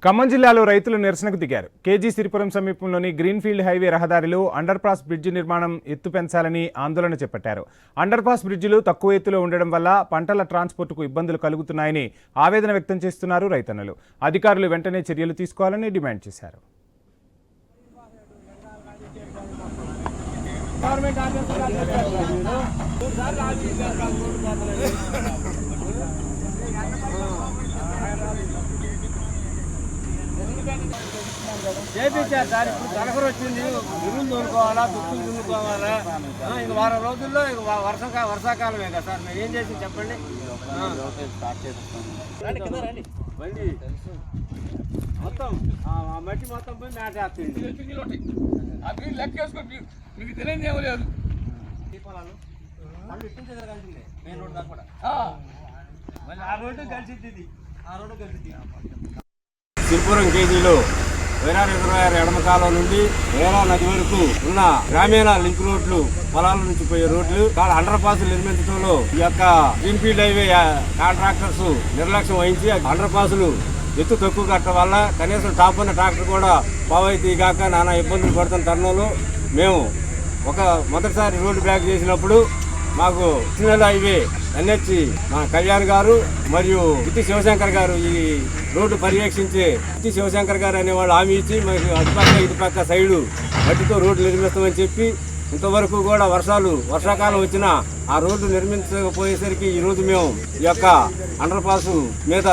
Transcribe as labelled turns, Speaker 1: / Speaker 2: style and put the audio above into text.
Speaker 1: ఖమ్మం జిల్లాలో రైతులు నిరసనకు దిగారు. కేజీ సిరిపురం సమీపంలోని గ్రీన్ఫీల్డ్ హైవే రహదారిలో అండర్ పాస్ బ్రిడ్జి నిర్మాణం ఎత్తు పెంచాలని ఆందోళన చేపట్టారు. అండర్ పాస్ బ్రిడ్జిలు తక్కువ ఎత్తులో ఉండడం వల్ల పంటల ట్రాన్స్పోర్టుకు ఇబ్బందులు కలుగుతున్నాయని ఆవేదన వ్యక్తం చేస్తున్నారు రైతన్నలు. అధికారులు వెంటనే చర్యలు తీసుకోవాలని డిమాండ్ చేశారు.
Speaker 2: చేపించారు సార్. ఇప్పుడు తలకరు వచ్చింది, ఎరువులు తోలుకోవాలా, దుక్కులు దున్నుకోవాలా. ఇంక వారం రోజుల్లో వర్షాకాలమే కదా సార్. మేము ఏం చేసి చెప్పండి. మొత్తం మట్టి మొత్తం పోయి మ్యాట్ వేస్తుంది.
Speaker 3: లెక్కేసుకోండి, మీకు తెలియదు ఏమో లేదు.
Speaker 2: మెయిన్ రోడ్ దాకా కూడా మళ్ళీ ఆ రోడ్డు కలిసిద్ది,
Speaker 4: సిరిపురం కేజీలో వైరా రిజర్వాయర్ ఎడమ కాలం నుండి వైరా నది వరకు ఉన్న గ్రామీణ లింక్ రోడ్లు, పొలాల నుంచి పోయే రోడ్లు అండర్ పాస్ నిర్మించడంలో ఈ యొక్క గ్రీన్ఫీల్డ్ హైవే కాంట్రాక్టర్స్ నిర్లక్ష్యం వహించి అండర్ పాసులు ఎత్తు తక్కువ కట్టడం వల్ల కనీసం టాప్ ఉన్న ట్రాక్టర్ కూడా పావైతీ కాక నానా ఇబ్బందులు పడుతున్న తరుణంలో మేము మొదటిసారి రోడ్డు బ్లాక్ చేసినప్పుడు మాకు నేషనల్ హైవే NH మా కళ్యాణ్ గారు మరియు ఇతి శివశంకర్ గారు ఈ రోడ్డు పర్యవేక్షించే ఇతి శివశంకర్ గారు అనేవాళ్ళు హామీ ఇచ్చి మరి అటుపక్క ఇటుపక్క సైడు మట్టితో రోడ్డు నిర్మిస్తామని చెప్పి ఇంతవరకు కూడా వర్షాకాలం వచ్చినా ఆ రోడ్డు నిర్మించకపోయేసరికి ఈరోజు మేము ఈ యొక్క అండర్ పాస్ మీద